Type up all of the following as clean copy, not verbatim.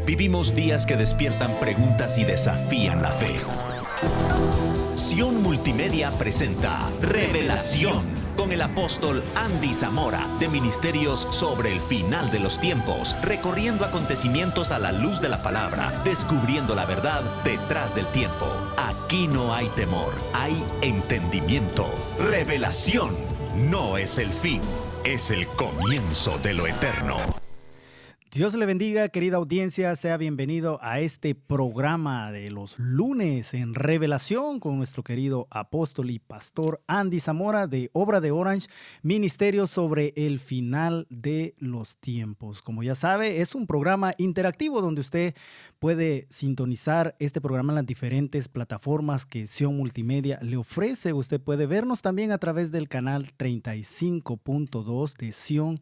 Vivimos días que despiertan preguntas y desafían la fe. Sion Multimedia presenta Revelación con el apóstol Andy Zamora de Ministerios sobre el Final de los Tiempos, recorriendo acontecimientos a la luz de la palabra, descubriendo la verdad detrás del tiempo. Aquí no hay temor, hay entendimiento. Revelación no es el fin, es el comienzo de lo eterno. Dios le bendiga, querida audiencia, sea bienvenido a este programa de los lunes en Revelación con nuestro querido apóstol y pastor Andy Zamora de Obra de Orange, Ministerio sobre el Final de los Tiempos. Como ya sabe, es un programa interactivo donde usted puede sintonizar este programa en las diferentes plataformas que Sion Multimedia le ofrece. Usted puede vernos también a través del canal 35.2 de Sion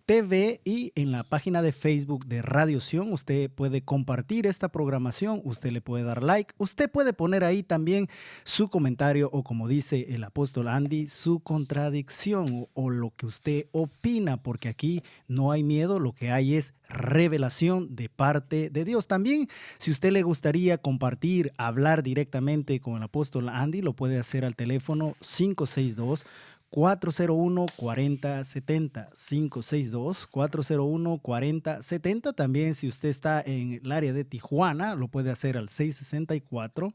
TV y en la página de Facebook de Radio Sion. Usted puede compartir esta programación, usted le puede dar like, usted puede poner ahí también su comentario o, como dice el apóstol Andy, su contradicción o lo que usted opina, porque aquí no hay miedo, lo que hay es revelación de parte de Dios. También, si usted le gustaría compartir, hablar directamente con el apóstol Andy, lo puede hacer al teléfono 562-401-4070, 562-401-4070. También, si usted está en el área de Tijuana, lo puede hacer al 664-414-8638,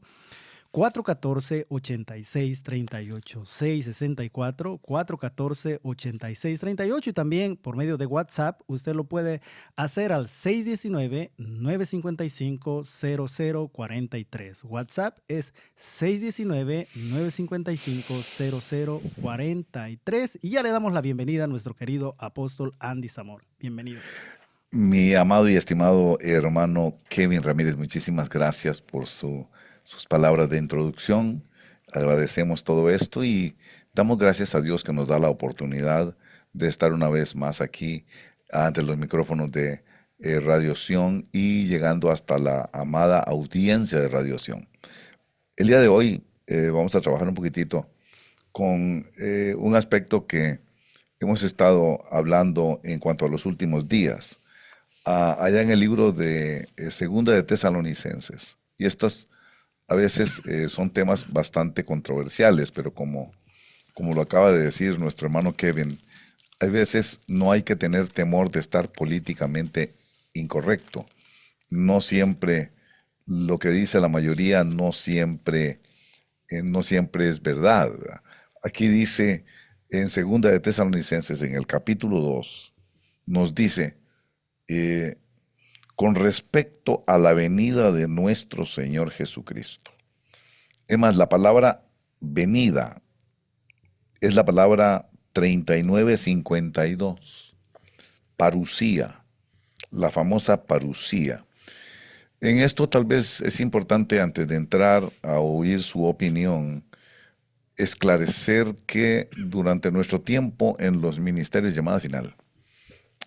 664-414-8638. Y también por medio de WhatsApp, usted lo puede hacer al 619-955-0043. WhatsApp es 619-955-0043. Y ya le damos la bienvenida a nuestro querido apóstol Andy Zamora. Bienvenido. Mi amado y estimado hermano Kevin Ramírez, muchísimas gracias por sus palabras de introducción. Agradecemos todo esto y damos gracias a Dios que nos da la oportunidad de estar una vez más aquí ante los micrófonos de Radio Sion y llegando hasta la amada audiencia de Radio Sion. El día de hoy vamos a trabajar un poquitito con un aspecto que hemos estado hablando en cuanto a los últimos días, allá en el libro de Segunda de Tesalonicenses. Y estos a veces son temas bastante controversiales, pero como lo acaba de decir nuestro hermano Kevin, hay veces no hay que tener temor de estar políticamente incorrecto. No siempre lo que dice la mayoría no siempre es verdad, ¿verdad? Aquí dice en Segunda de Tesalonicenses, en el capítulo 2, nos dice, con respecto a la venida de nuestro Señor Jesucristo. Es más, la palabra venida es la palabra 3952, parusía, la famosa parusía. En esto tal vez es importante, antes de entrar a oír su opinión, esclarecer que durante nuestro tiempo en los ministerios llamada final,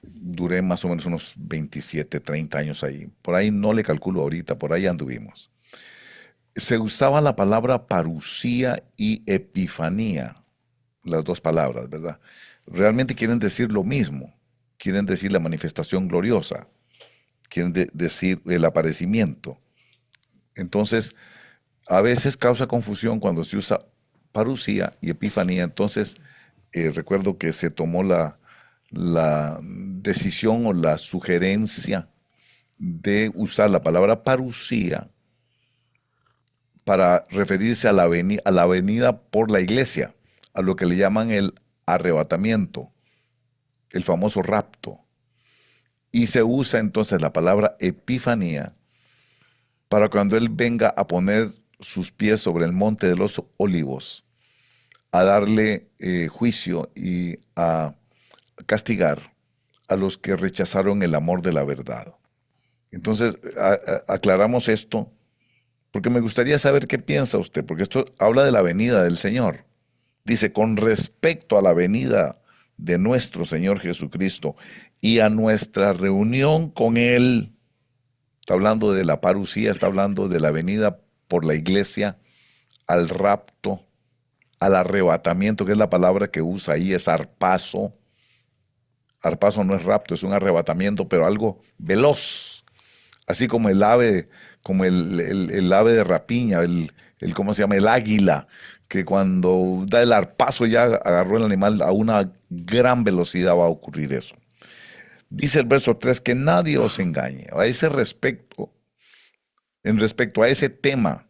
duré más o menos unos 27, 30 años ahí. Por ahí no le calculo ahorita, por ahí anduvimos. Se usaba la palabra parusía y epifanía, las dos palabras, ¿verdad? Realmente quieren decir lo mismo. Quieren decir la manifestación gloriosa. Quieren decir el aparecimiento. Entonces, a veces causa confusión cuando se usa parusía y epifanía. Entonces, recuerdo que se tomó la decisión o la sugerencia de usar la palabra parusía para referirse a la venida por la iglesia, a lo que le llaman el arrebatamiento, el famoso rapto. Y se usa entonces la palabra epifanía para cuando Él venga a poner sus pies sobre el monte de los olivos, a darle juicio y a castigar a los que rechazaron el amor de la verdad. Entonces, aclaramos esto, porque me gustaría saber qué piensa usted, porque esto habla de la venida del Señor. Dice, con respecto a la venida de nuestro Señor Jesucristo y a nuestra reunión con Él, está hablando de la parusía, está hablando de la venida por la iglesia, al rapto, al arrebatamiento, que es la palabra que usa ahí, es arpazo, arpazo no es rapto, es un arrebatamiento, pero algo veloz. Así como el ave, como el ave de rapiña, ¿cómo se llama? El águila, que cuando da el arpazo ya agarró el animal a una gran velocidad, va a ocurrir eso. Dice el verso 3, que nadie os engañe. A ese respecto, en respecto a ese tema,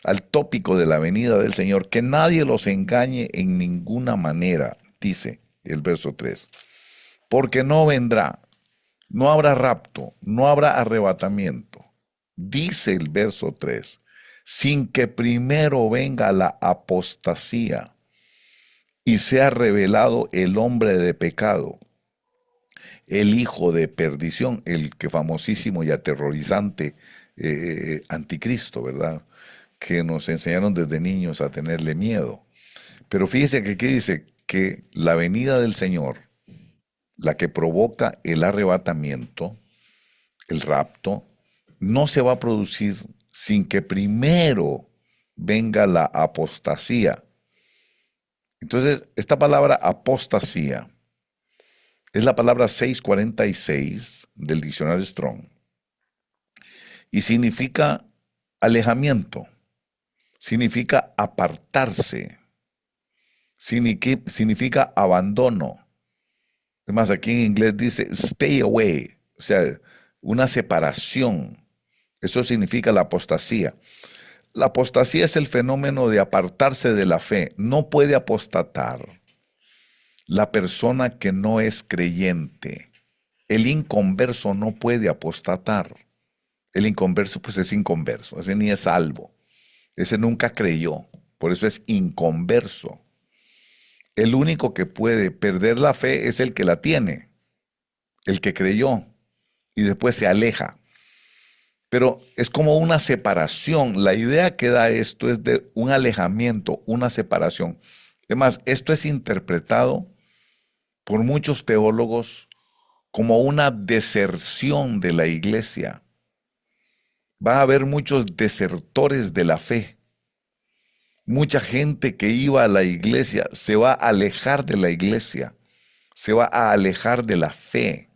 al tópico de la venida del Señor, que nadie los engañe en ninguna manera, dice el verso 3. Porque no vendrá, no habrá rapto, no habrá arrebatamiento, dice el verso 3, sin que primero venga la apostasía y sea revelado el hombre de pecado, el hijo de perdición, el que famosísimo y aterrorizante anticristo, ¿verdad? Que nos enseñaron desde niños a tenerle miedo. Pero fíjese que aquí dice que la venida del Señor, la que provoca el arrebatamiento, el rapto, no se va a producir sin que primero venga la apostasía. Entonces, esta palabra apostasía es la palabra 646 del diccionario Strong y significa alejamiento, significa apartarse, significa abandono. Además, aquí en inglés dice stay away, o sea, una separación. Eso significa la apostasía. La apostasía es el fenómeno de apartarse de la fe. No puede apostatar la persona que no es creyente. El inconverso no puede apostatar. El inconverso pues es inconverso, ese ni es salvo. Ese nunca creyó, por eso es inconverso. El único que puede perder la fe es el que la tiene, el que creyó y después se aleja. Pero es como una separación. La idea que da esto es de un alejamiento, una separación. Además, esto es interpretado por muchos teólogos como una deserción de la iglesia. Va a haber muchos desertores de la fe. Mucha gente que iba a la iglesia se va a alejar de la iglesia, se va a alejar de la fe,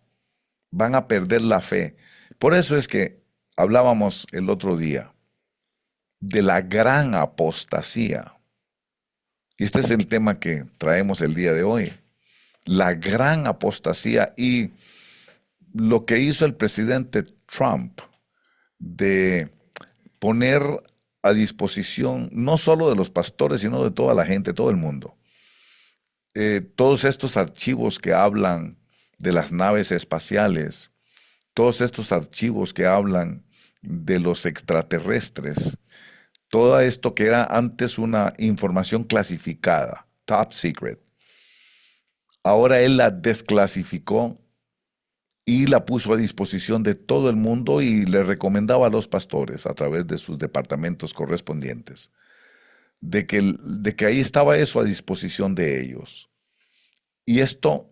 van a perder la fe. Por eso es que hablábamos el otro día de la gran apostasía. Y este es el tema que traemos el día de hoy, la gran apostasía y lo que hizo el presidente Trump de poner a disposición no solo de los pastores, sino de toda la gente, todo el mundo. Todos estos archivos que hablan de las naves espaciales, todos estos archivos que hablan de los extraterrestres, todo esto que era antes una información clasificada, top secret, ahora él la desclasificó y la puso a disposición de todo el mundo y le recomendaba a los pastores a través de sus departamentos correspondientes de que ahí estaba eso a disposición de ellos. Y esto,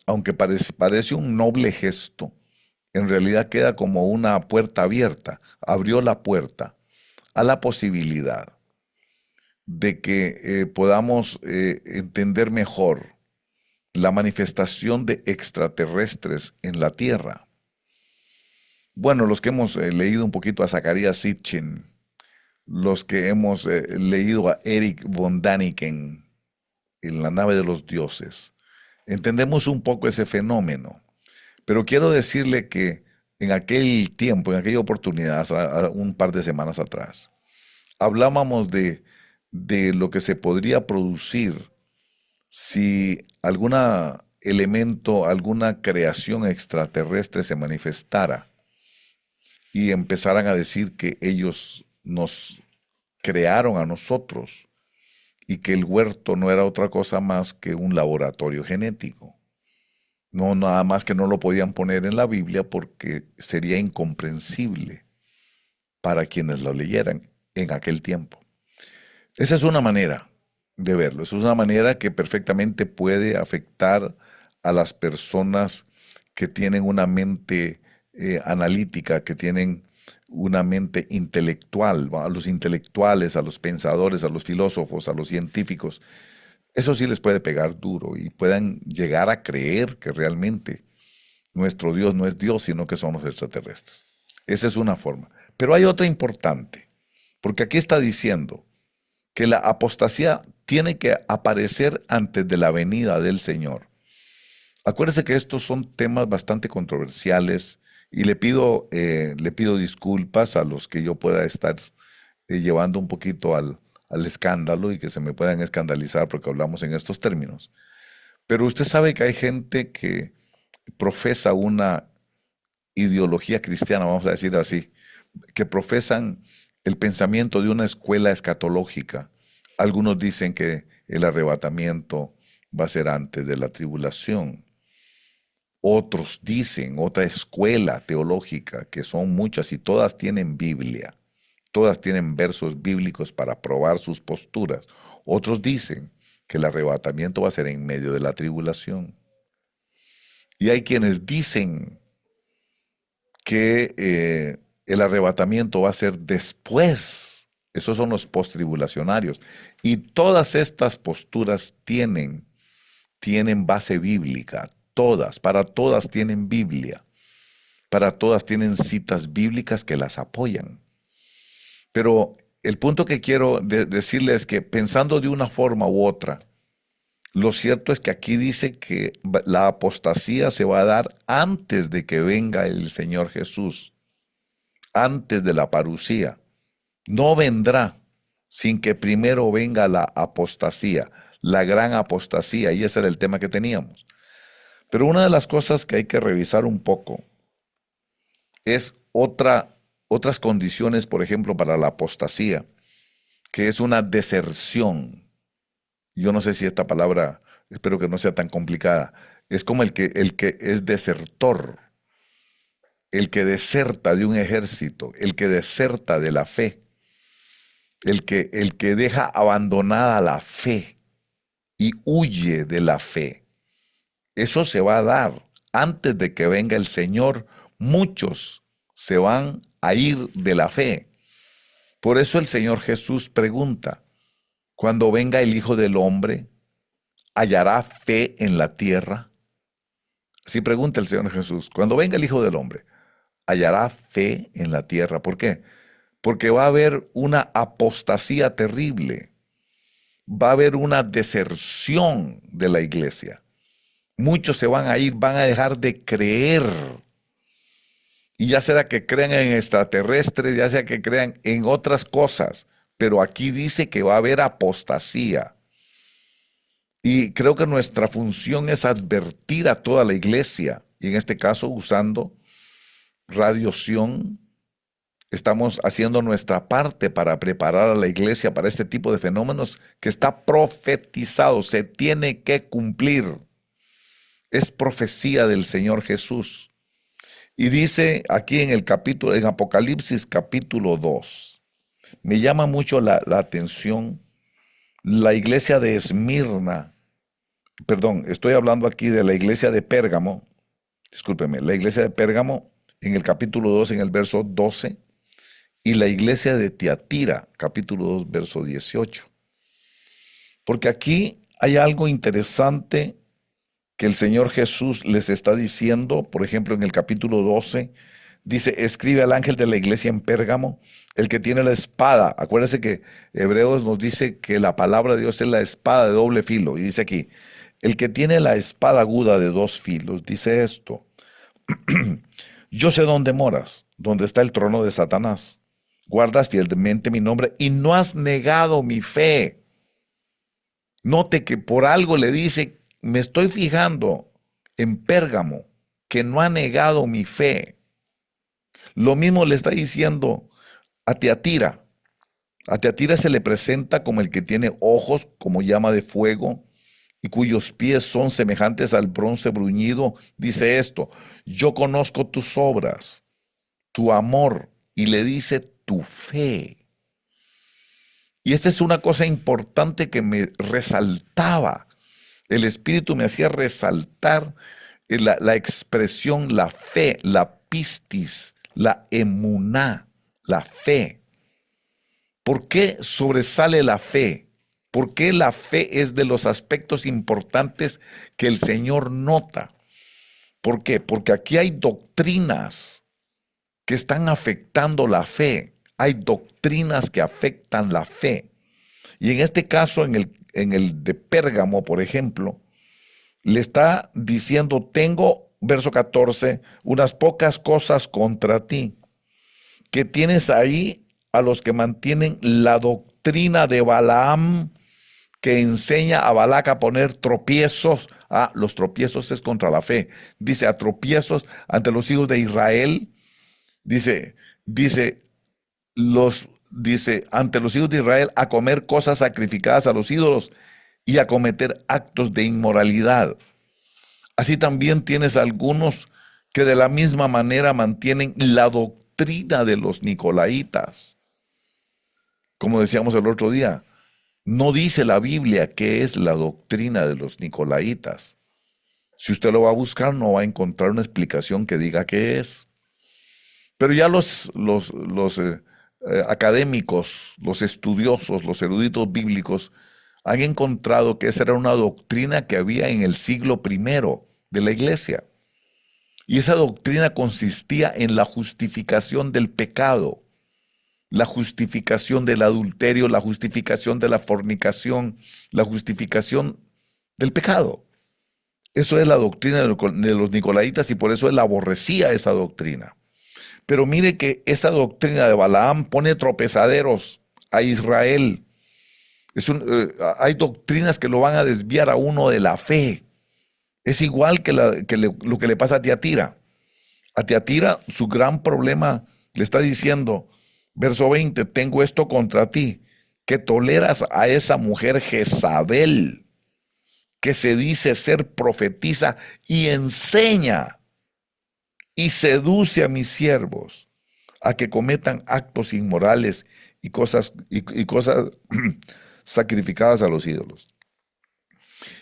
aunque parece un noble gesto, en realidad queda como una puerta abierta. Abrió la puerta a la posibilidad de que podamos entender mejor la manifestación de extraterrestres en la Tierra. Bueno, los que hemos leído un poquito a Zacarías Sitchin, los que hemos leído a Eric von Daniken en La nave de los dioses, entendemos un poco ese fenómeno. Pero quiero decirle que en aquel tiempo, en aquella oportunidad, un par de semanas atrás, hablábamos de lo que se podría producir si algún elemento, alguna creación extraterrestre se manifestara y empezaran a decir que ellos nos crearon a nosotros y que el huerto no era otra cosa más que un laboratorio genético. No, nada más que no lo podían poner en la Biblia porque sería incomprensible para quienes lo leyeran en aquel tiempo. Esa es una manera de verlo. Es una manera que perfectamente puede afectar a las personas que tienen una mente analítica, que tienen una mente intelectual, a los intelectuales, a los pensadores, a los filósofos, a los científicos. Eso sí les puede pegar duro y puedan llegar a creer que realmente nuestro Dios no es Dios, sino que son los extraterrestres. Esa es una forma. Pero hay otra importante, porque aquí está diciendo que la apostasía tiene que aparecer antes de la venida del Señor. Acuérdese que estos son temas bastante controversiales y le pido disculpas a los que yo pueda estar llevando un poquito al escándalo y que se me puedan escandalizar porque hablamos en estos términos. Pero usted sabe que hay gente que profesa una ideología cristiana, vamos a decir así, que profesan el pensamiento de una escuela escatológica. Algunos dicen que el arrebatamiento va a ser antes de la tribulación. Otros dicen, otra escuela teológica, que son muchas y todas tienen Biblia, todas tienen versos bíblicos para probar sus posturas. Otros dicen que el arrebatamiento va a ser en medio de la tribulación. Y hay quienes dicen que el arrebatamiento va a ser después. Esos son los postribulacionarios. Y todas estas posturas tienen base bíblica. Para todas tienen Biblia. Para todas tienen citas bíblicas que las apoyan. Pero el punto que quiero decirle es que pensando de una forma u otra, lo cierto es que aquí dice que la apostasía se va a dar antes de que venga el Señor Jesús, antes de la parucía. No vendrá sin que primero venga la apostasía, la gran apostasía, y ese era el tema que teníamos. Pero una de las cosas que hay que revisar un poco es otras condiciones, por ejemplo, para la apostasía, que es una deserción. Yo no sé si esta palabra, espero que no sea tan complicada. Es como el que es desertor, el que deserta de un ejército, el que deserta de la fe, el que deja abandonada la fe y huye de la fe. Eso se va a dar antes de que venga el Señor. Muchos se van a ir de la fe. Por eso el Señor Jesús pregunta, cuando venga el Hijo del Hombre, ¿hallará fe en la tierra? Así pregunta el Señor Jesús, cuando venga el Hijo del Hombre, ¿hallará fe en la tierra? ¿Por qué? Porque va a haber una apostasía terrible, va a haber una deserción de la iglesia. Muchos se van a ir, van a dejar de creer. Y ya sea que crean en extraterrestres, ya sea que crean en otras cosas, pero aquí dice que va a haber apostasía. Y creo que nuestra función es advertir a toda la iglesia, y en este caso usando Radio Sion, estamos haciendo nuestra parte para preparar a la iglesia para este tipo de fenómenos que está profetizado, se tiene que cumplir. Es profecía del Señor Jesús. Y dice aquí en Apocalipsis capítulo 2, me llama mucho la atención la iglesia de Esmirna, perdón, estoy hablando aquí de la iglesia de Pérgamo, discúlpeme, la iglesia de Pérgamo en el capítulo 2, en el verso 12, y la iglesia de Tiatira, capítulo 2, verso 18. Porque aquí hay algo interesante que el Señor Jesús les está diciendo, por ejemplo, en el capítulo 12, dice, escribe al ángel de la iglesia en Pérgamo, el que tiene la espada. Acuérdense que Hebreos nos dice que la palabra de Dios es la espada de doble filo. Y dice aquí, el que tiene la espada aguda de dos filos, dice esto, yo sé dónde moras, donde está el trono de Satanás. Guardas fielmente mi nombre y no has negado mi fe. Note que por algo le dice, me estoy fijando en Pérgamo, que no ha negado mi fe. Lo mismo le está diciendo a Tiatira. A Tiatira se le presenta como el que tiene ojos como llama de fuego y cuyos pies son semejantes al bronce bruñido. Dice esto, yo conozco tus obras, tu amor, y le dice tu fe. Y esta es una cosa importante que me resaltaba. El Espíritu me hacía resaltar la expresión, la fe, la pistis, la emuná, la fe. ¿Por qué sobresale la fe? ¿Por qué la fe es de los aspectos importantes que el Señor nota? ¿Por qué? Porque aquí hay doctrinas que están afectando la fe. Hay doctrinas que afectan la fe. Y en este caso, en el de Pérgamo, por ejemplo, le está diciendo, tengo, verso 14, unas pocas cosas contra ti, que tienes ahí a los que mantienen la doctrina de Balaam, que enseña a Balac a poner tropiezos. Los tropiezos es contra la fe. Dice, a tropiezos ante los hijos de Israel. Dice, ante los hijos de Israel a comer cosas sacrificadas a los ídolos y a cometer actos de inmoralidad. Así también tienes algunos que de la misma manera mantienen la doctrina de los nicolaitas. Como decíamos el otro día, no dice la Biblia qué es la doctrina de los nicolaitas. Si usted lo va a buscar, no va a encontrar una explicación que diga qué es. Pero ya los académicos, los estudiosos, los eruditos bíblicos han encontrado que esa era una doctrina que había en el siglo I de la iglesia. Y esa doctrina consistía en la justificación del pecado, la justificación del adulterio, la justificación de la fornicación, la justificación del pecado. Eso es la doctrina de los nicolaitas y por eso él aborrecía esa doctrina. Pero mire que esa doctrina de Balaam pone tropezaderos a Israel. Hay doctrinas que lo van a desviar a uno de la fe. Es igual que lo que le pasa a Tiatira. A Tiatira su gran problema le está diciendo, verso 20, tengo esto contra ti, que toleras a esa mujer Jezabel, que se dice ser profetisa y enseña y seduce a mis siervos a que cometan actos inmorales y cosas sacrificadas a los ídolos.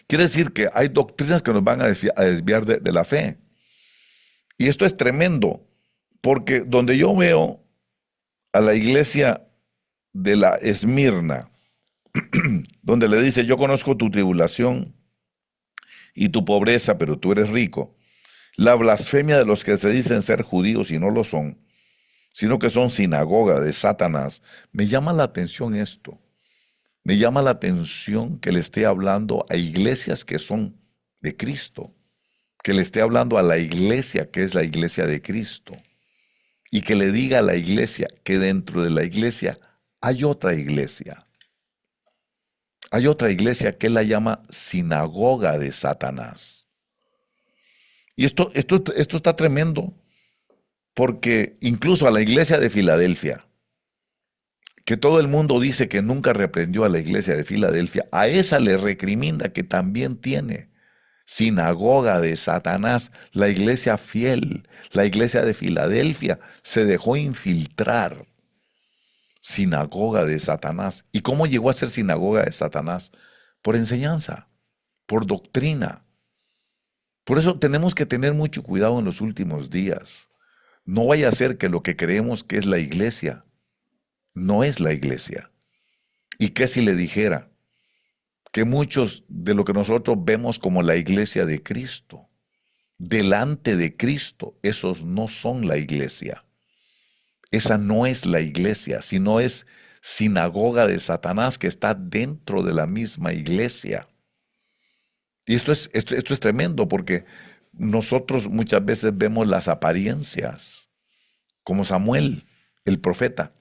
Quiere decir que hay doctrinas que nos van a desviar de la fe. Y esto es tremendo, porque donde yo veo a la iglesia de la Esmirna, donde le dice, yo conozco tu tribulación y tu pobreza, pero tú eres rico, la blasfemia de los que se dicen ser judíos y no lo son, sino que son sinagoga de Satanás. Me llama la atención esto. Me llama la atención que le esté hablando a iglesias que son de Cristo, que le esté hablando a la iglesia que es la iglesia de Cristo, y que le diga a la iglesia que dentro de la iglesia hay otra iglesia. Hay otra iglesia que él la llama sinagoga de Satanás. Y esto está tremendo, porque incluso a la iglesia de Filadelfia, que todo el mundo dice que nunca reprendió a la iglesia de Filadelfia, a esa le recrimina que también tiene sinagoga de Satanás. La iglesia fiel, la iglesia de Filadelfia, se dejó infiltrar. Sinagoga de Satanás. ¿Y cómo llegó a ser sinagoga de Satanás? Por enseñanza, por doctrina. Por eso tenemos que tener mucho cuidado en los últimos días. No vaya a ser que lo que creemos que es la iglesia no es la iglesia. ¿Y qué si le dijera que muchos de lo que nosotros vemos como la iglesia de Cristo, delante de Cristo, esos no son la iglesia? Esa no es la iglesia, sino es sinagoga de Satanás que está dentro de la misma iglesia. Y esto es tremendo, porque nosotros muchas veces vemos las apariencias, como Samuel, el profeta.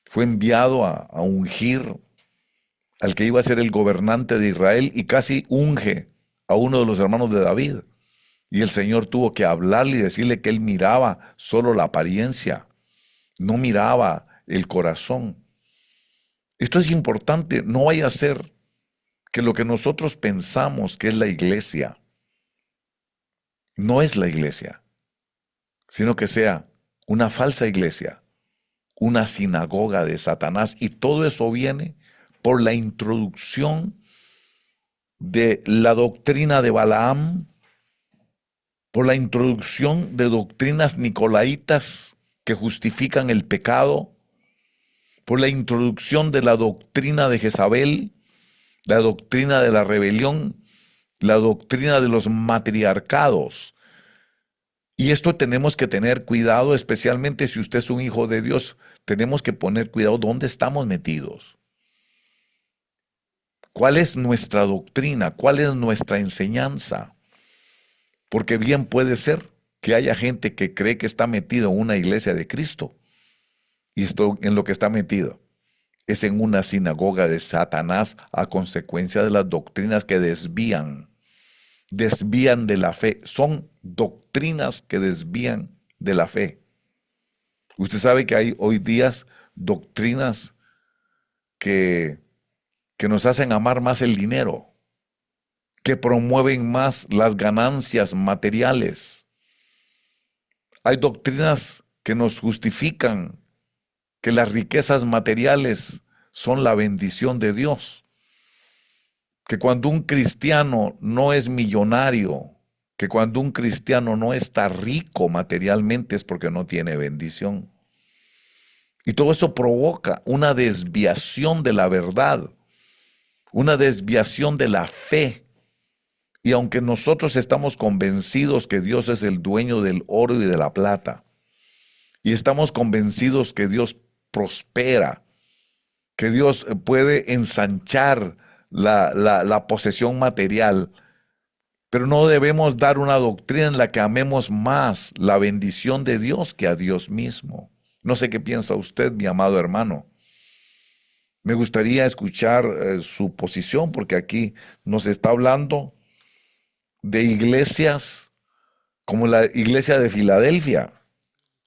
Fue enviado a ungir al que iba a ser el gobernante de Israel y casi unge a uno de los hermanos de David. Y el Señor tuvo que hablarle y decirle que él miraba solo la apariencia, no miraba el corazón. Esto es importante, no vaya a ser que lo que nosotros pensamos que es la iglesia, no es la iglesia, sino que sea una falsa iglesia, una sinagoga de Satanás. Y todo eso viene por la introducción de la doctrina de Balaam, por la introducción de doctrinas nicolaitas que justifican el pecado, por la introducción de la doctrina de Jezabel, la doctrina de la rebelión, la doctrina de los matriarcados. Y esto tenemos que tener cuidado, especialmente si usted es un hijo de Dios. Tenemos que poner cuidado dónde estamos metidos. ¿Cuál es nuestra doctrina? ¿Cuál es nuestra enseñanza? Porque bien puede ser que haya gente que cree que está metido en una iglesia de Cristo. Y esto en lo que está metido es en una sinagoga de Satanás a consecuencia de las doctrinas que desvían de la fe. Son doctrinas que desvían de la fe. Usted sabe que hay hoy días doctrinas que nos hacen amar más el dinero, que promueven más las ganancias materiales. Hay doctrinas que nos justifican que las riquezas materiales son la bendición de Dios. Que cuando un cristiano no es millonario, que cuando un cristiano no está rico materialmente es porque no tiene bendición. Y todo eso provoca una desviación de la verdad, una desviación de la fe. Y aunque nosotros estamos convencidos que Dios es el dueño del oro y de la plata, y estamos convencidos que Dios prospera, que Dios puede ensanchar la posesión material, pero no debemos dar una doctrina en la que amemos más la bendición de Dios que a Dios mismo. No sé qué piensa usted, mi amado hermano. Me gustaría escuchar su posición, porque aquí nos está hablando de iglesias como la iglesia de Filadelfia,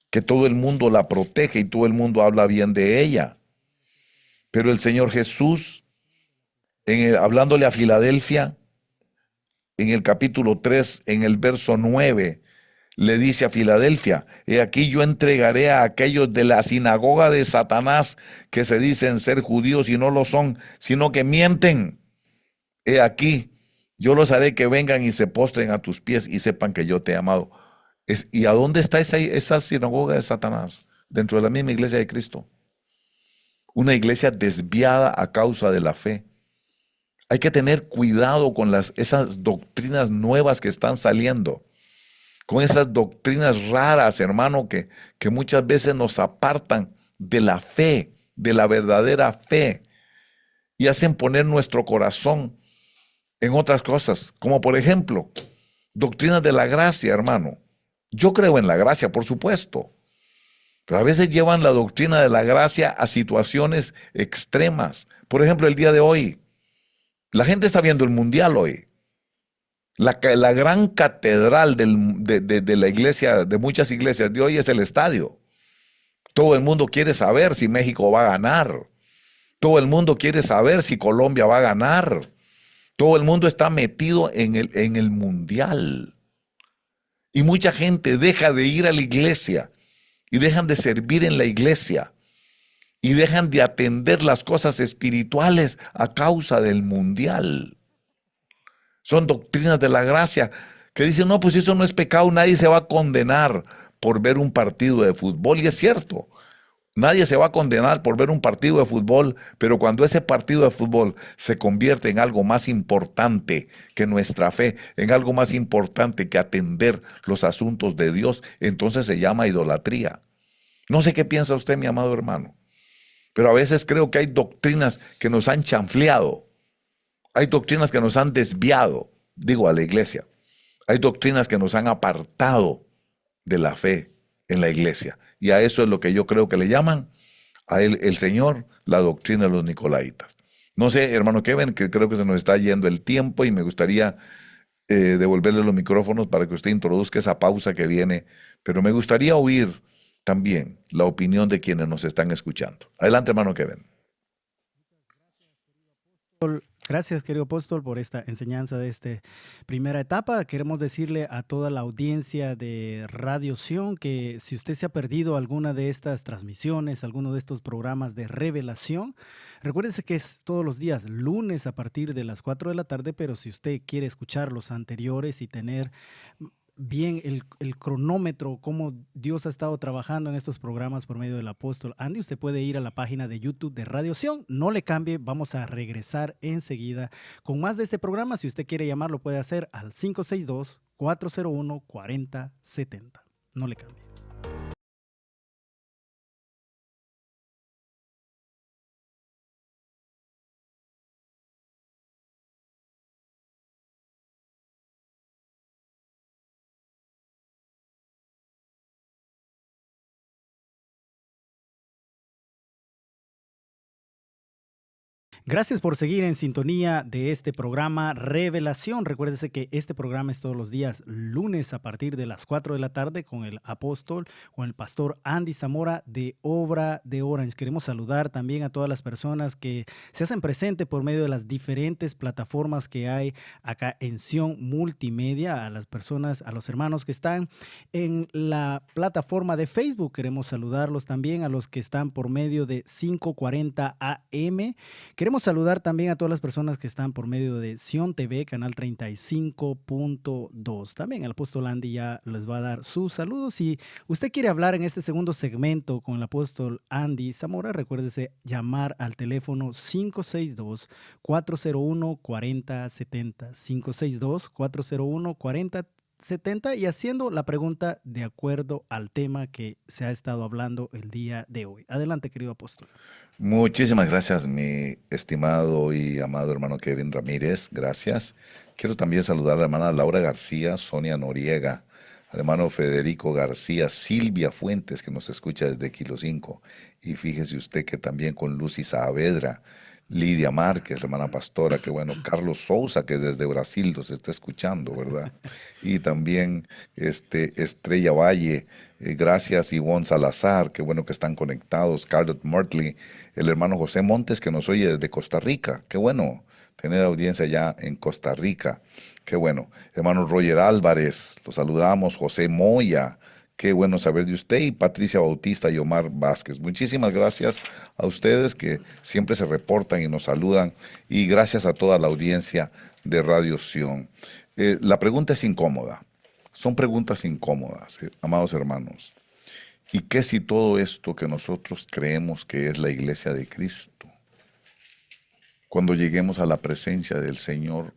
que todo el mundo la protege y todo el mundo habla bien de ella. Pero el Señor Jesús, hablándole a Filadelfia, en el capítulo 3, en el verso 9, le dice a Filadelfia: he aquí yo entregaré a aquellos de la sinagoga de Satanás que se dicen ser judíos y no lo son, sino que mienten. He aquí, yo los haré que vengan y se postren a tus pies y sepan que yo te he amado. ¿Y a dónde está esa sinagoga de Satanás? Dentro de la misma iglesia de Cristo. Una iglesia desviada a causa de la fe. Hay que tener cuidado con esas doctrinas nuevas que están saliendo, con esas doctrinas raras, hermano, que muchas veces nos apartan de la fe, de la verdadera fe, y hacen poner nuestro corazón en otras cosas, como por ejemplo, doctrinas de la gracia, hermano. Yo creo en la gracia, por supuesto, pero a veces llevan la doctrina de la gracia a situaciones extremas. Por ejemplo, el día de hoy, la gente está viendo el mundial hoy. La gran catedral de la iglesia, de muchas iglesias de hoy, es el estadio. Todo el mundo quiere saber si México va a ganar. Todo el mundo quiere saber si Colombia va a ganar. Todo el mundo está metido en el mundial. Y mucha gente deja de ir a la iglesia y dejan de servir en la iglesia y dejan de atender las cosas espirituales a causa del mundial. Son doctrinas de la gracia que dicen: no, pues eso no es pecado, nadie se va a condenar por ver un partido de fútbol. Y es cierto, nadie se va a condenar por ver un partido de fútbol, pero cuando ese partido de fútbol se convierte en algo más importante que nuestra fe, en algo más importante que atender los asuntos de Dios, entonces se llama idolatría. No sé qué piensa usted, mi amado hermano, pero a veces creo que hay doctrinas que nos han chanfleado. Hay doctrinas que nos han desviado, digo, a la iglesia. Hay doctrinas que nos han apartado de la fe en la iglesia. Y a eso es lo que yo creo que le llaman a el Señor la doctrina de los nicolaitas. No sé, hermano Kevin, que creo que se nos está yendo el tiempo y me gustaría devolverle los micrófonos para que usted introduzca esa pausa que viene. Pero me gustaría oír también la opinión de quienes nos están escuchando. Adelante, hermano Kevin. Gracias, querido apóstol, por esta enseñanza de esta primera etapa. Queremos decirle a toda la audiencia de Radio Sion que si usted se ha perdido alguna de estas transmisiones, alguno de estos programas de revelación, recuérdese que es todos los días, lunes a partir de las 4 de la tarde, pero si usted quiere escuchar los anteriores y tener bien el cronómetro, cómo Dios ha estado trabajando en estos programas por medio del apóstol Andy, usted puede ir a la página de YouTube de Radio Sion. No le cambie, vamos a regresar enseguida con más de este programa. Si usted quiere llamar, lo puede hacer al 562-401-4070. No le cambie. Gracias por seguir en sintonía de este programa Revelación. Recuérdese que este programa es todos los días lunes a partir de las 4 de la tarde con el apóstol, con el pastor Andy Zamora de Obra de Orange. Queremos saludar también a todas las personas que se hacen presente por medio de las diferentes plataformas que hay acá en Sion Multimedia, a las personas, a los hermanos que están en la plataforma de Facebook. Queremos saludarlos también a los que están por medio de 540 AM. Queremos saludar también a todas las personas que están por medio de Sion TV, canal 35.2. También el apóstol Andy ya les va a dar sus saludos. Si usted quiere hablar en este segundo segmento con el apóstol Andy Zamora, recuérdese llamar al teléfono 562-401-4070. 562-401-4070 y haciendo la pregunta de acuerdo al tema que se ha estado hablando el día de hoy. Adelante, querido apóstol. Muchísimas gracias, mi estimado y amado hermano Kevin Ramírez. Gracias. Quiero también saludar a la hermana Laura García, Sonia Noriega, al hermano Federico García, Silvia Fuentes, que nos escucha desde Kilo 5. Y fíjese usted que también con Lucy Saavedra, Lidia Márquez, la hermana pastora, que bueno, Carlos Sousa, que desde Brasil nos está escuchando, ¿verdad? Y también Estrella Valle, gracias Ivonne Salazar, qué bueno que están conectados, Carlot Mortley, el hermano José Montes, que nos oye desde Costa Rica, qué bueno tener audiencia ya en Costa Rica, qué bueno. Hermano Roger Álvarez, los saludamos, José Moya, qué bueno saber de usted, y Patricia Bautista y Omar Vázquez. Muchísimas gracias a ustedes que siempre se reportan y nos saludan, y gracias a toda la audiencia de Radio Sion. La pregunta es incómoda, son preguntas incómodas, amados hermanos. ¿Y qué si todo esto que nosotros creemos que es la iglesia de Cristo, cuando lleguemos a la presencia del Señor,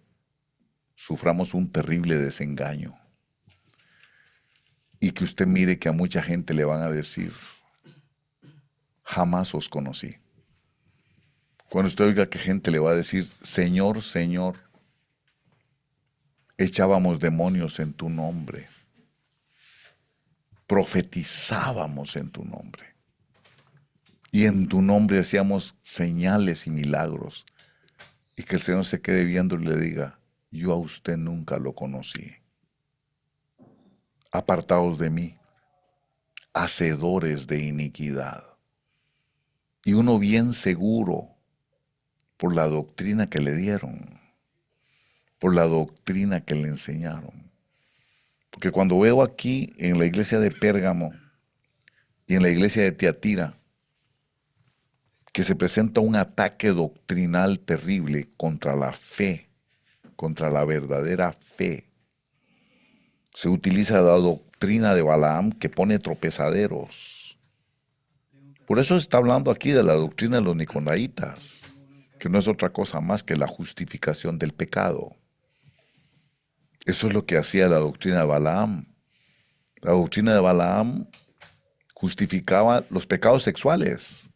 suframos un terrible desengaño? Y que usted mire que a mucha gente le van a decir, jamás os conocí. Cuando usted oiga que gente le va a decir, Señor, Señor, echábamos demonios en tu nombre, profetizábamos en tu nombre, y en tu nombre hacíamos señales y milagros, y que el Señor se quede viendo y le diga, yo a usted nunca lo conocí. Apartaos de mí, hacedores de iniquidad. Y uno bien seguro por la doctrina que le dieron, por la doctrina que le enseñaron. Porque cuando veo aquí en la iglesia de Pérgamo y en la iglesia de Tiatira que se presenta un ataque doctrinal terrible contra la fe, contra la verdadera fe, se utiliza la doctrina de Balaam que pone tropezaderos. Por eso está hablando aquí de la doctrina de los nicolaitas, que no es otra cosa más que la justificación del pecado. Eso es lo que hacía la doctrina de Balaam. La doctrina de Balaam justificaba los pecados sexuales.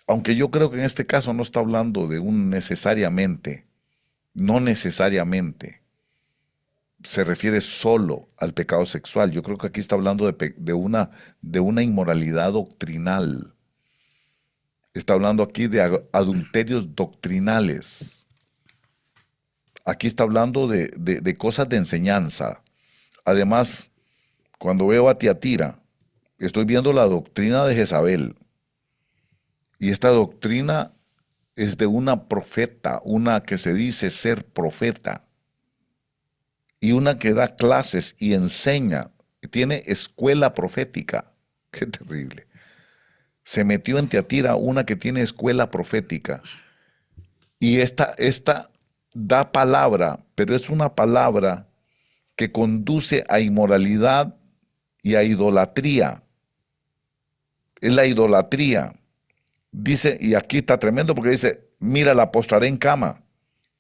Aunque yo creo que en este caso no está hablando de un necesariamente, no necesariamente se refiere solo al pecado sexual. Yo creo que aquí está hablando de una inmoralidad doctrinal. Está hablando aquí de adulterios doctrinales. Aquí está hablando de cosas de enseñanza. Además, cuando veo a Tiatira, estoy viendo la doctrina de Jezabel. Y esta doctrina es de una profeta, una que se dice ser profeta. Y una que da clases y enseña, tiene escuela profética. Qué terrible. Se metió en Tiatira una que tiene escuela profética. Y esta da palabra, pero es una palabra que conduce a inmoralidad y a idolatría. Es la idolatría. Dice, y aquí está tremendo porque dice, mira, la postraré en cama,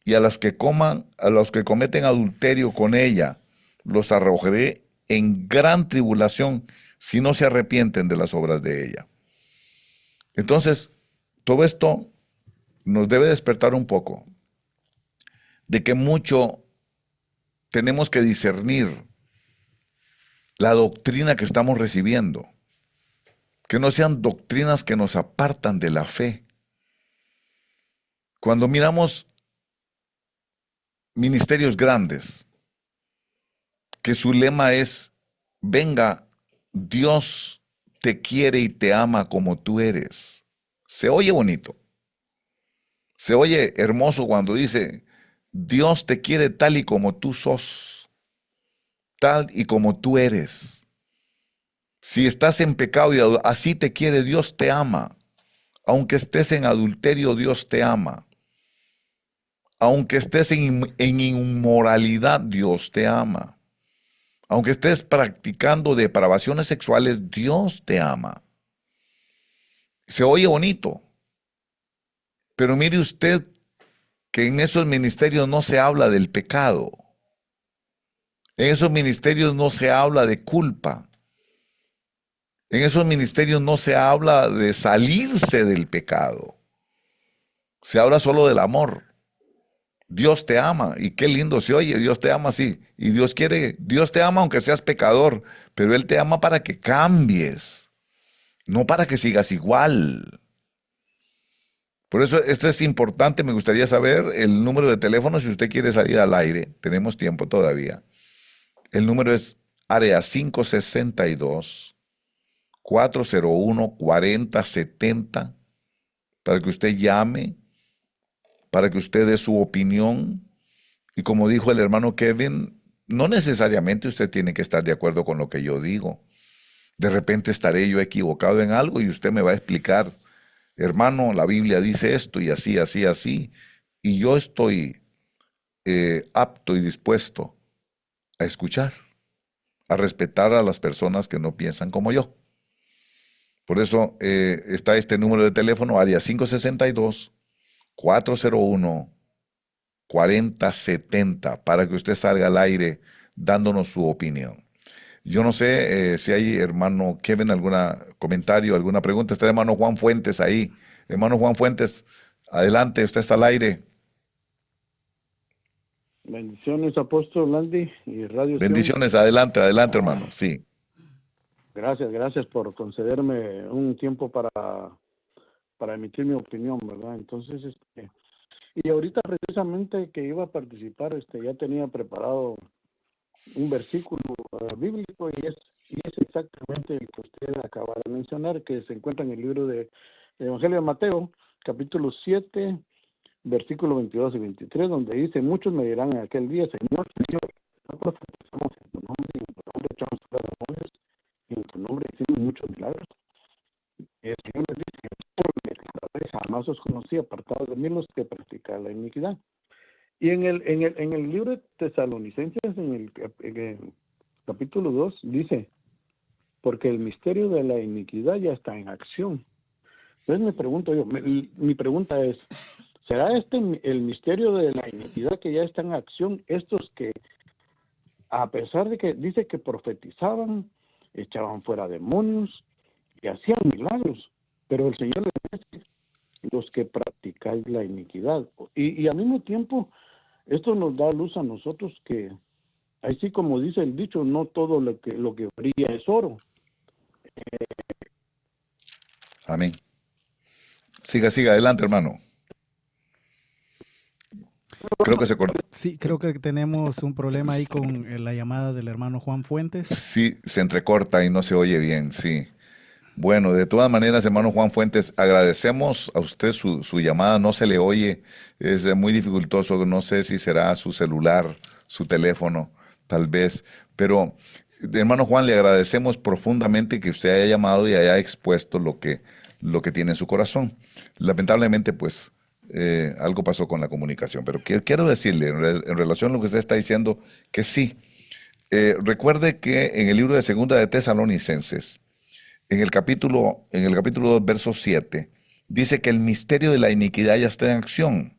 y a los que cometen adulterio con ella, los arrojaré en gran tribulación si no se arrepienten de las obras de ella. Entonces, todo esto nos debe despertar un poco de que mucho tenemos que discernir la doctrina que estamos recibiendo, que no sean doctrinas que nos apartan de la fe. Cuando miramos ministerios grandes, que su lema es, venga, Dios te quiere y te ama como tú eres. Se oye bonito. Se oye hermoso cuando dice, Dios te quiere tal y como tú sos, tal y como tú eres. Si estás en pecado y así te quiere, Dios te ama. Aunque estés en adulterio, Dios te ama. Aunque estés en inmoralidad, Dios te ama. Aunque estés practicando depravaciones sexuales, Dios te ama. Se oye bonito, pero mire usted que en esos ministerios no se habla del pecado. En esos ministerios no se habla de culpa. En esos ministerios no se habla de salirse del pecado. Se habla solo del amor. Dios te ama, y qué lindo se oye, Dios te ama, sí, y Dios te ama aunque seas pecador, pero Él te ama para que cambies, no para que sigas igual. Por eso esto es importante, me gustaría saber el número de teléfono si usted quiere salir al aire, tenemos tiempo todavía. El número es área 562-401-4070, para que usted llame, para que usted dé su opinión. Y como dijo el hermano Kevin, no necesariamente usted tiene que estar de acuerdo con lo que yo digo. De repente estaré yo equivocado en algo y usted me va a explicar, hermano, la Biblia dice esto y así, así, así. Y yo estoy apto y dispuesto a escuchar, a respetar a las personas que no piensan como yo. Por eso está este número de teléfono, área 562-401-4070, para que usted salga al aire dándonos su opinión. Yo no sé si hay, hermano Kevin, algún comentario, alguna pregunta. Está el hermano Juan Fuentes ahí. Hermano Juan Fuentes, adelante, usted está al aire. Bendiciones, apóstol Landy y Radio Bendiciones, adelante, adelante, hermano, sí. Gracias por concederme un tiempo para emitir mi opinión, ¿verdad? Entonces, y ahorita precisamente que iba a participar, ya tenía preparado un versículo bíblico y es exactamente el que usted acaba de mencionar, que se encuentra en el libro de Evangelio de Mateo, capítulo 7, versículo 22 y 23, donde dice, muchos me dirán en aquel día, Señor, Señor, no profetizamos en tu nombre, y en tu nombre echamos fuera demonios, y en tu nombre hicimos muchos milagros. El Señor les dice, jamás os conocí, apartados de mí los que practican la iniquidad. Y en el libro de Tesalonicenses, en el capítulo 2, dice, porque el misterio de la iniquidad ya está en acción. Entonces me pregunto yo, mi pregunta es, ¿será el misterio de la iniquidad que ya está en acción? Estos que, a pesar de que dice que profetizaban, echaban fuera demonios y hacían milagros, pero el Señor les dice, los que practicáis la iniquidad. Y al mismo tiempo, esto nos da luz a nosotros que, así como dice el dicho, no todo lo que brilla es oro. Amén. Siga, adelante, hermano. Creo que se cortó. Sí, creo que tenemos un problema ahí con la llamada del hermano Juan Fuentes. Sí, se entrecorta y no se oye bien, sí. Bueno, de todas maneras, hermano Juan Fuentes, agradecemos a usted su llamada, no se le oye, es muy dificultoso, no sé si será su celular, su teléfono, tal vez, pero hermano Juan, le agradecemos profundamente que usted haya llamado y haya expuesto lo que tiene en su corazón. Lamentablemente, pues, algo pasó con la comunicación, pero quiero decirle, en relación a lo que usted está diciendo, que sí, Recuerde que en el libro de Segunda de Tesalonicenses, en el capítulo 2, verso 7, dice que el misterio de la iniquidad ya está en acción.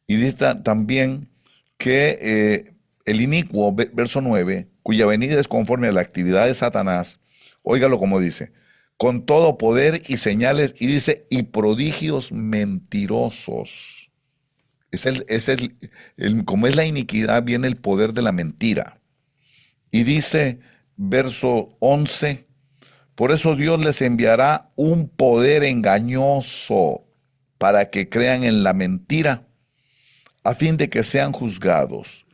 Y dice también que el inicuo, verso 9, cuya venida es conforme a la actividad de Satanás, óigalo como dice, con todo poder y señales, y dice, y prodigios mentirosos. Como es la iniquidad, viene el poder de la mentira. Y dice, verso 11, por eso Dios les enviará un poder engañoso para que crean en la mentira, a fin de que sean juzgados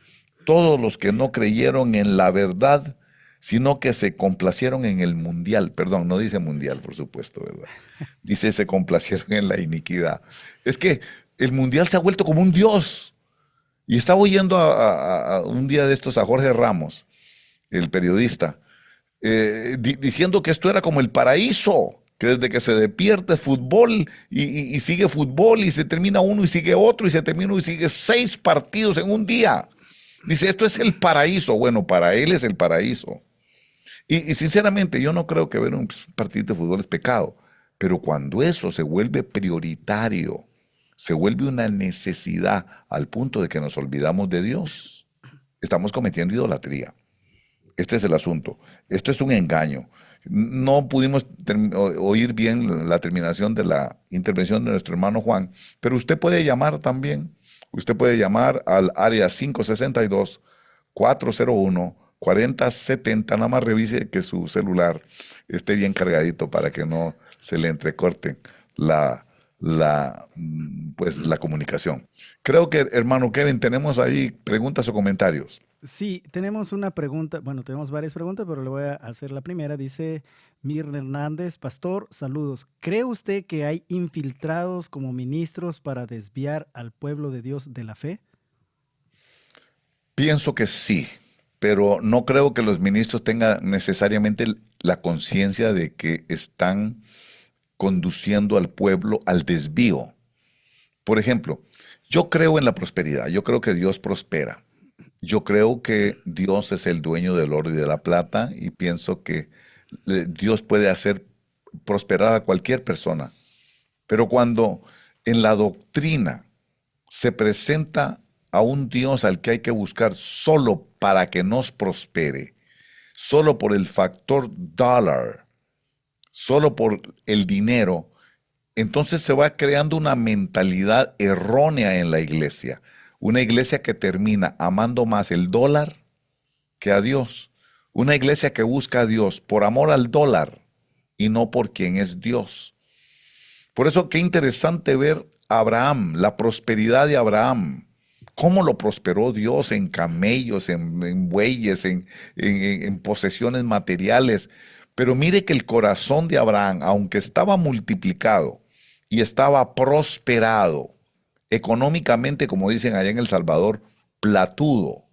todos los que no creyeron en la verdad, sino que se complacieron en el mundial. Perdón, no dice mundial, por supuesto, ¿verdad? Dice se complacieron en la iniquidad. Es que el mundial se ha vuelto como un dios. Y estaba oyendo a un día de estos a Jorge Ramos, el periodista, diciendo que esto era como el paraíso, que desde que se despierte fútbol y sigue fútbol y se termina uno y sigue otro y se termina uno y sigue 6 partidos en un día. Dice, esto es el paraíso. Bueno, para él es el paraíso. Y sinceramente yo no creo que ver un partido de fútbol es pecado, pero cuando eso se vuelve prioritario, se vuelve una necesidad al punto de que nos olvidamos de Dios, estamos cometiendo idolatría. Este es el asunto. Esto es un engaño. No pudimos oír bien la terminación de la intervención de nuestro hermano Juan, pero usted puede llamar también. Usted puede llamar al área 562-401-4070. Nada más revise que su celular esté bien cargadito para que no se le entrecorte pues, la comunicación. Creo que, hermano Kevin, tenemos ahí preguntas o comentarios. Sí, tenemos una pregunta, bueno, tenemos varias preguntas, pero le voy a hacer la primera. Dice Mirna Hernández, pastor, saludos. ¿Cree usted que hay infiltrados como ministros para desviar al pueblo de Dios de la fe? Pienso que sí, pero no creo que los ministros tengan necesariamente la conciencia de que están conduciendo al pueblo al desvío. Por ejemplo, yo creo en la prosperidad, yo creo que Dios prospera. Yo creo que Dios es el dueño del oro y de la plata y pienso que Dios puede hacer prosperar a cualquier persona. Pero cuando en la doctrina se presenta a un Dios al que hay que buscar solo para que nos prospere, solo por el factor dólar, solo por el dinero, entonces se va creando una mentalidad errónea en la iglesia. Una iglesia que termina amando más el dólar que a Dios. Una iglesia que busca a Dios por amor al dólar y no por quien es Dios. Por eso qué interesante ver a Abraham, la prosperidad de Abraham. Cómo lo prosperó Dios en camellos, en bueyes, en posesiones materiales. Pero mire que el corazón de Abraham, aunque estaba multiplicado y estaba prosperado, económicamente, como dicen allá en El Salvador, platudo,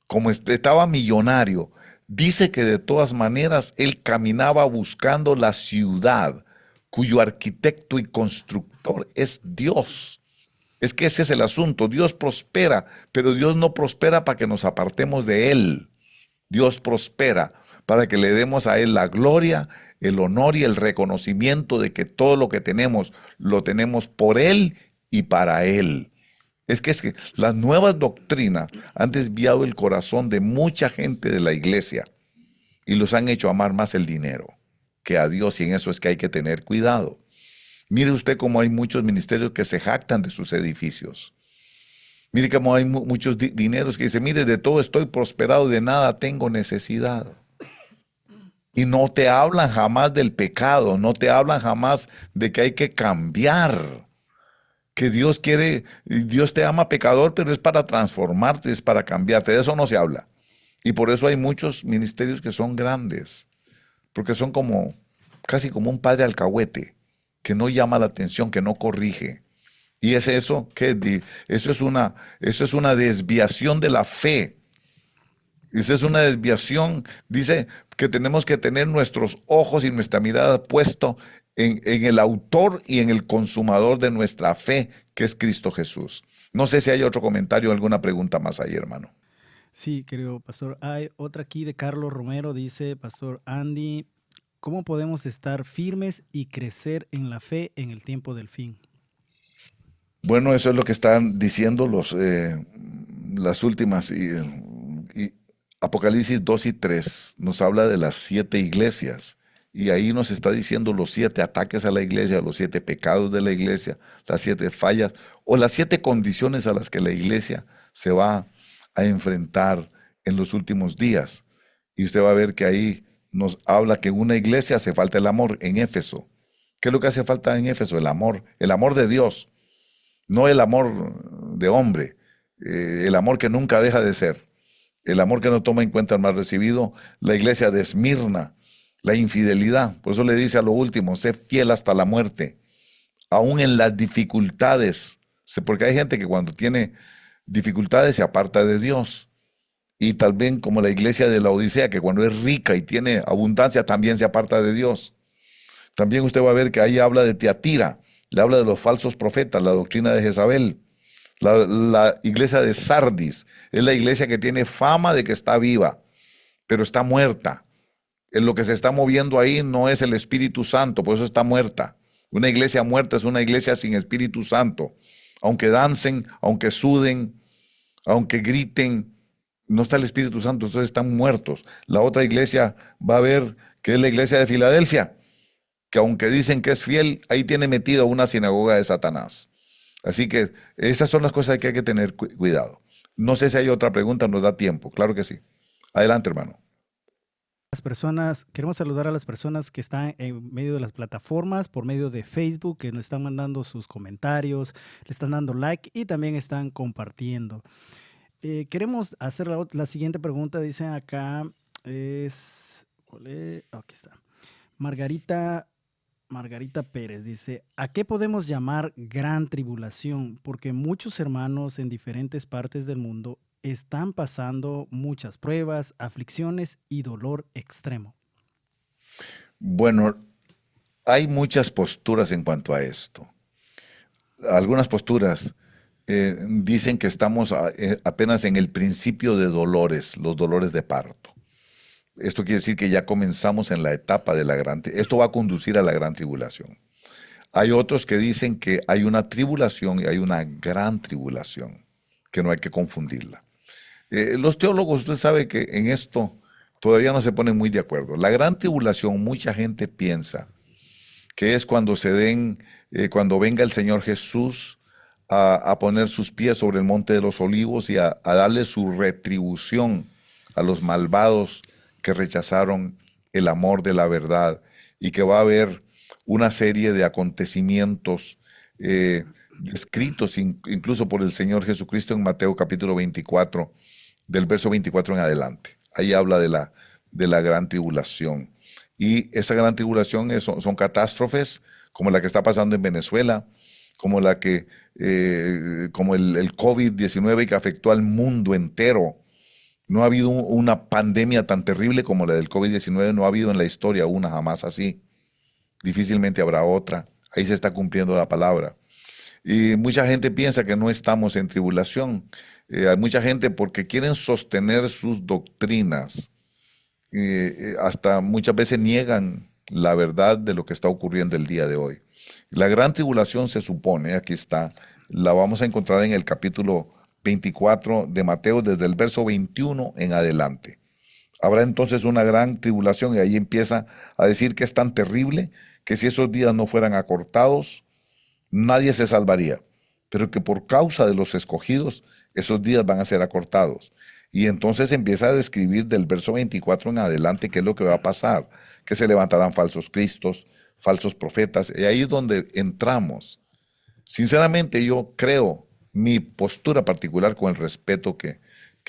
como estaba millonario, dice que de todas maneras él caminaba buscando la ciudad cuyo arquitecto y constructor es Dios. Es que ese es el asunto. Dios prospera, pero Dios no prospera para que nos apartemos de Él. Dios prospera para que le demos a Él la gloria, el honor y el reconocimiento de que todo lo que tenemos, lo tenemos por Él y para Él. Es que las nuevas doctrinas han desviado el corazón de mucha gente de la iglesia y los han hecho amar más el dinero que a Dios, y en eso es que hay que tener cuidado. Mire usted cómo hay muchos ministerios que se jactan de sus edificios. Mire cómo hay muchos dineros que dicen, mire, de todo estoy prosperado, de nada tengo necesidad. Y no te hablan jamás del pecado, no te hablan jamás de que hay que cambiar. Que Dios te ama pecador, pero es para transformarte, es para cambiarte. De eso no se habla. Y por eso hay muchos ministerios que son grandes, porque son casi como un padre alcahuete, que no llama la atención, que no corrige. Y es eso, eso es una desviación de la fe. Esa es una desviación. Dice que tenemos que tener nuestros ojos y nuestra mirada puesto en el autor y en el consumador de nuestra fe, que es Cristo Jesús. No sé si hay otro comentario o alguna pregunta más ahí, hermano. Sí, querido pastor. Hay otra aquí de Carlos Romero, dice, Pastor Andy, ¿cómo podemos estar firmes y crecer en la fe en el tiempo del fin? Bueno, eso es lo que están diciendo las últimas. Y Apocalipsis 2 y 3 nos habla de las 7 iglesias. Y ahí nos está diciendo los 7 ataques a la iglesia, los 7 pecados de la iglesia, las 7 fallas o las 7 condiciones a las que la iglesia se va a enfrentar en los últimos días. Y usted va a ver que ahí nos habla que en una iglesia hace falta el amor en Éfeso. ¿Qué es lo que hace falta en Éfeso? El amor de Dios. No el amor de hombre, el amor que nunca deja de ser, el amor que no toma en cuenta el mal recibido, la iglesia de Esmirna, la infidelidad. Por eso le dice a lo último, sé fiel hasta la muerte, aún en las dificultades, porque hay gente que cuando tiene dificultades se aparta de Dios. Y también como la iglesia de la Odisea, que cuando es rica y tiene abundancia también se aparta de Dios. También usted va a ver que ahí habla de Tiatira, le habla de los falsos profetas, la doctrina de Jezabel. La iglesia de Sardis es la iglesia que tiene fama de que está viva, pero está muerta. En lo que se está moviendo ahí no es el Espíritu Santo, por eso está muerta. Una iglesia muerta es una iglesia sin Espíritu Santo. Aunque dancen, aunque suden, aunque griten, no está el Espíritu Santo, entonces están muertos. La otra iglesia va a ver que es la iglesia de Filadelfia, que aunque dicen que es fiel, ahí tiene metida una sinagoga de Satanás. Así que esas son las cosas que hay que tener cuidado. No sé si hay otra pregunta, nos da tiempo, claro que sí. Adelante, hermano. Queremos saludar a las personas que están en medio de las plataformas, por medio de Facebook, que nos están mandando sus comentarios, le están dando like y también están compartiendo. Queremos hacer la siguiente pregunta, dicen acá, ¿cuál es? Aquí está. Margarita Pérez dice, ¿a qué podemos llamar gran tribulación? Porque muchos hermanos en diferentes partes del mundo están pasando muchas pruebas, aflicciones y dolor extremo. Bueno, hay muchas posturas en cuanto a esto. Algunas posturas dicen que estamos apenas en el principio de dolores, los dolores de parto. Esto quiere decir que ya comenzamos en la etapa de la esto va a conducir a la gran tribulación. Hay otros que dicen que hay una tribulación y hay una gran tribulación, que no hay que confundirla. Los teólogos, usted sabe que en esto todavía no se ponen muy de acuerdo. La gran tribulación, mucha gente piensa que es cuando cuando venga el Señor Jesús a poner sus pies sobre el monte de los olivos y a darle su retribución a los malvados que rechazaron el amor de la verdad, y que va a haber una serie de acontecimientos escritos incluso por el Señor Jesucristo en Mateo capítulo 24, del verso 24 en adelante. Ahí habla de la gran tribulación. Y esa gran tribulación son catástrofes como la que está pasando en Venezuela, como el COVID-19 que afectó al mundo entero. No ha habido una pandemia tan terrible como la del COVID-19, no ha habido en la historia una jamás así. Difícilmente habrá otra. Ahí se está cumpliendo la palabra. Y mucha gente piensa que no estamos en tribulación. Hay mucha gente porque quieren sostener sus doctrinas. Hasta muchas veces niegan la verdad de lo que está ocurriendo el día de hoy. La gran tribulación se supone, aquí está, la vamos a encontrar en el capítulo 24 de Mateo, desde el verso 21 en adelante. Habrá entonces una gran tribulación y ahí empieza a decir que es tan terrible que si esos días no fueran acortados, nadie se salvaría, pero que por causa de los escogidos, esos días van a ser acortados. Y entonces empieza a describir del verso 24 en adelante qué es lo que va a pasar, que se levantarán falsos cristos, falsos profetas, y ahí es donde entramos. Sinceramente yo creo, mi postura particular, con el respeto que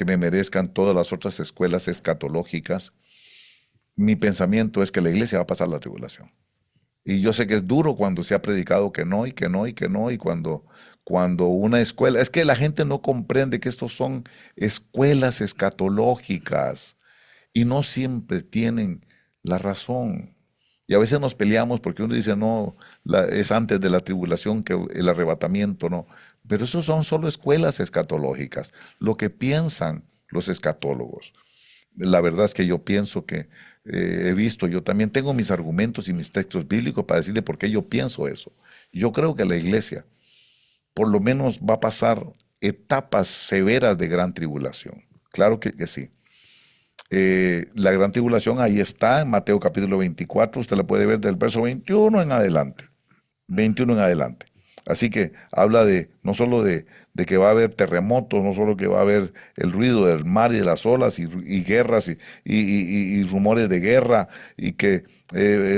me merezcan todas las otras escuelas escatológicas, mi pensamiento es que la iglesia va a pasar la tribulación. Y yo sé que es duro cuando se ha predicado que no, y que no, y que no, y cuando una escuela, es que la gente no comprende que estos son escuelas escatológicas y no siempre tienen la razón. Y a veces nos peleamos porque uno dice, no, es antes de la tribulación que el arrebatamiento, no. Pero esos son solo escuelas escatológicas. Lo que piensan los escatólogos. La verdad es que yo pienso que yo también tengo mis argumentos y mis textos bíblicos para decirle por qué yo pienso eso. Yo creo que la iglesia por lo menos va a pasar etapas severas de gran tribulación. Claro que sí. La gran tribulación ahí está en Mateo capítulo 24, usted la puede ver del verso 21 en adelante. 21 en adelante. Así que habla no solo de que va a haber terremotos, no solo que va a haber el ruido del mar y de las olas y guerras y rumores de guerra y que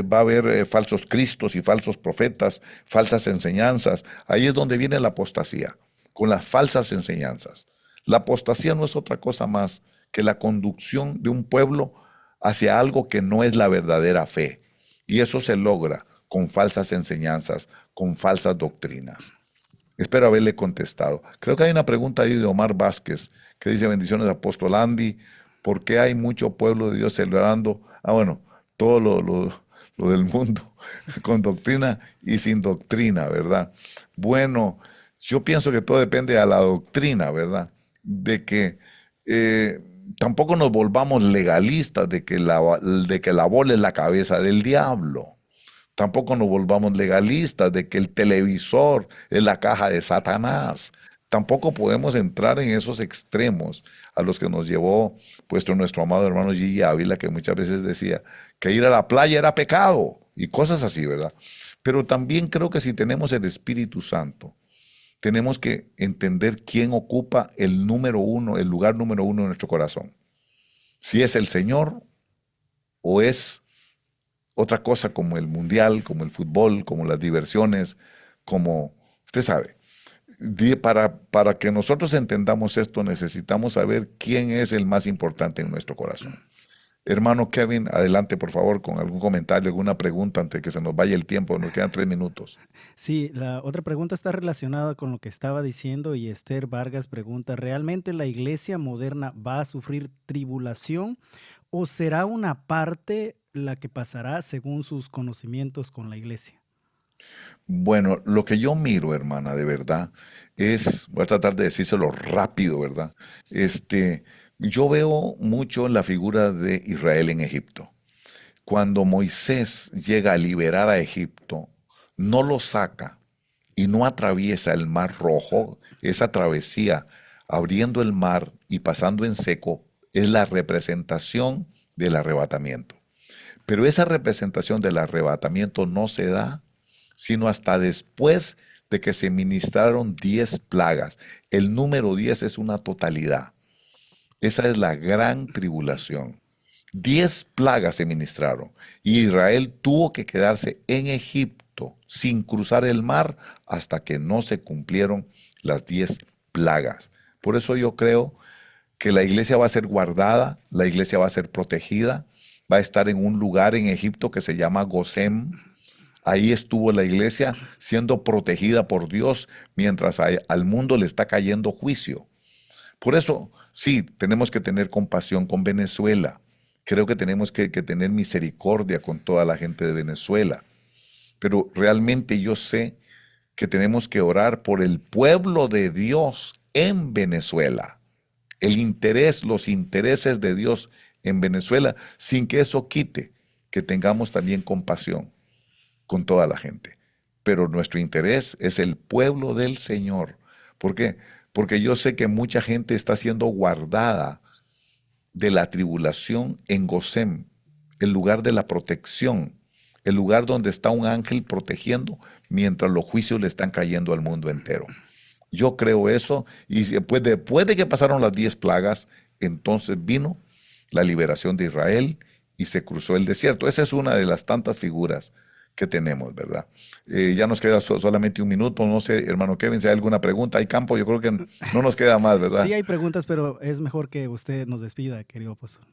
va a haber falsos cristos y falsos profetas, falsas enseñanzas. Ahí es donde viene la apostasía, con las falsas enseñanzas. La apostasía no es otra cosa más que la conducción de un pueblo hacia algo que no es la verdadera fe. Y eso se logra con falsas enseñanzas, con falsas doctrinas. Espero haberle contestado. Creo que hay una pregunta ahí de Omar Vázquez que dice: bendiciones, apóstol Andy, ¿por qué hay mucho pueblo de Dios celebrando? Bueno, todo lo del mundo, con doctrina y sin doctrina, ¿verdad? Bueno, yo pienso que todo depende de la doctrina, ¿verdad? De que tampoco nos volvamos legalistas de que la bola es la cabeza del diablo. Tampoco nos volvamos legalistas de que el televisor es la caja de Satanás. Tampoco podemos entrar en esos extremos a los que nos llevó nuestro amado hermano Gigi Ávila, que muchas veces decía que ir a la playa era pecado y cosas así, ¿verdad? Pero también creo que si tenemos el Espíritu Santo, tenemos que entender quién ocupa el lugar número uno en nuestro corazón. Si es el Señor o es otra cosa como el mundial, como el fútbol, como las diversiones, como usted sabe. Para que nosotros entendamos esto, necesitamos saber quién es el más importante en nuestro corazón. Hermano Kevin, adelante por favor con algún comentario, alguna pregunta antes de que se nos vaya el tiempo, nos quedan 3 minutos. Sí, la otra pregunta está relacionada con lo que estaba diciendo y Esther Vargas pregunta: ¿realmente la iglesia moderna va a sufrir tribulación o será una parte la que pasará según sus conocimientos con la iglesia? Bueno, lo que yo miro, hermana, de verdad, voy a tratar de decírselo rápido, ¿verdad? Yo veo mucho la figura de Israel en Egipto. Cuando Moisés llega a liberar a Egipto, no lo saca y no atraviesa el Mar Rojo. Esa travesía, abriendo el mar y pasando en seco, es la representación del arrebatamiento. Pero esa representación del arrebatamiento no se da sino hasta después de que se ministraron 10 plagas. El número 10 es una totalidad. Esa es la gran tribulación. 10 plagas se ministraron y Israel tuvo que quedarse en Egipto sin cruzar el mar hasta que no se cumplieron las 10 plagas. Por eso yo creo que la iglesia va a ser guardada, la iglesia va a ser protegida, va a estar en un lugar en Egipto que se llama Gosén. Ahí estuvo la iglesia siendo protegida por Dios mientras al mundo le está cayendo juicio. Por eso, sí, tenemos que tener compasión con Venezuela. Creo que tenemos que tener misericordia con toda la gente de Venezuela. Pero realmente yo sé que tenemos que orar por el pueblo de Dios en Venezuela. Los intereses de Dios en Venezuela, sin que eso quite que tengamos también compasión con toda la gente. Pero nuestro interés es el pueblo del Señor. ¿Por qué? Porque yo sé que mucha gente está siendo guardada de la tribulación en Gosén, el lugar de la protección, el lugar donde está un ángel protegiendo mientras los juicios le están cayendo al mundo entero. Yo creo eso, y después de que pasaron las 10 plagas, entonces vino la liberación de Israel y se cruzó el desierto. Esa es una de las tantas figuras que tenemos, ¿verdad? Ya nos queda solamente un minuto. No sé, hermano Kevin, si hay alguna pregunta. Hay campo, yo creo que no nos queda más, ¿verdad? Sí hay preguntas, pero es mejor que usted nos despida, querido apóstol.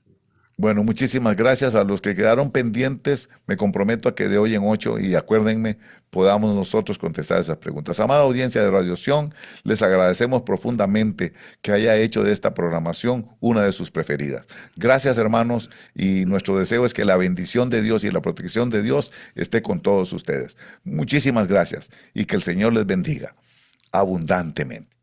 Bueno, muchísimas gracias a los que quedaron pendientes. Me comprometo a que de hoy en 8, y acuérdenme, podamos nosotros contestar esas preguntas. Amada audiencia de Radio Sion, les agradecemos profundamente que haya hecho de esta programación una de sus preferidas. Gracias, hermanos, y nuestro deseo es que la bendición de Dios y la protección de Dios esté con todos ustedes. Muchísimas gracias y que el Señor les bendiga abundantemente.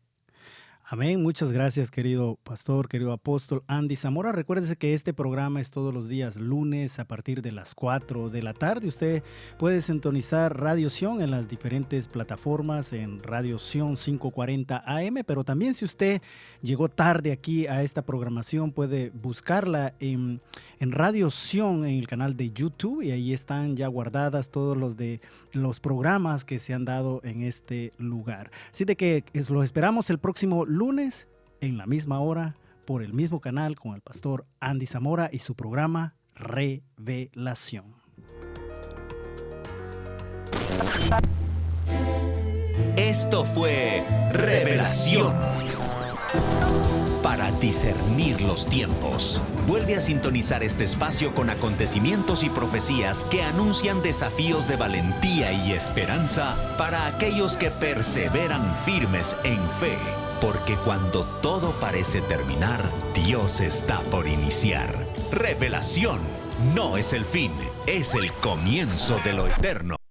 Amén. Muchas gracias, querido pastor, querido apóstol Andy Zamora. Recuérdese que este programa es todos los días lunes a partir de las 4 de la tarde. Usted puede sintonizar Radio Sion en las diferentes plataformas, en Radio Sion 540 AM, pero también si usted llegó tarde aquí a esta programación, puede buscarla en Radio Sion en el canal de YouTube, y ahí están ya guardadas todos los programas que se han dado en este lugar. Así de que lo esperamos el próximo lunes en la misma hora por el mismo canal con el pastor Andy Zamora y su programa Revelación. Esto fue Revelación. Para discernir los tiempos, vuelve a sintonizar este espacio con acontecimientos y profecías que anuncian desafíos de valentía y esperanza para aquellos que perseveran firmes en fe. Porque cuando todo parece terminar, Dios está por iniciar. Revelación no es el fin, es el comienzo de lo eterno.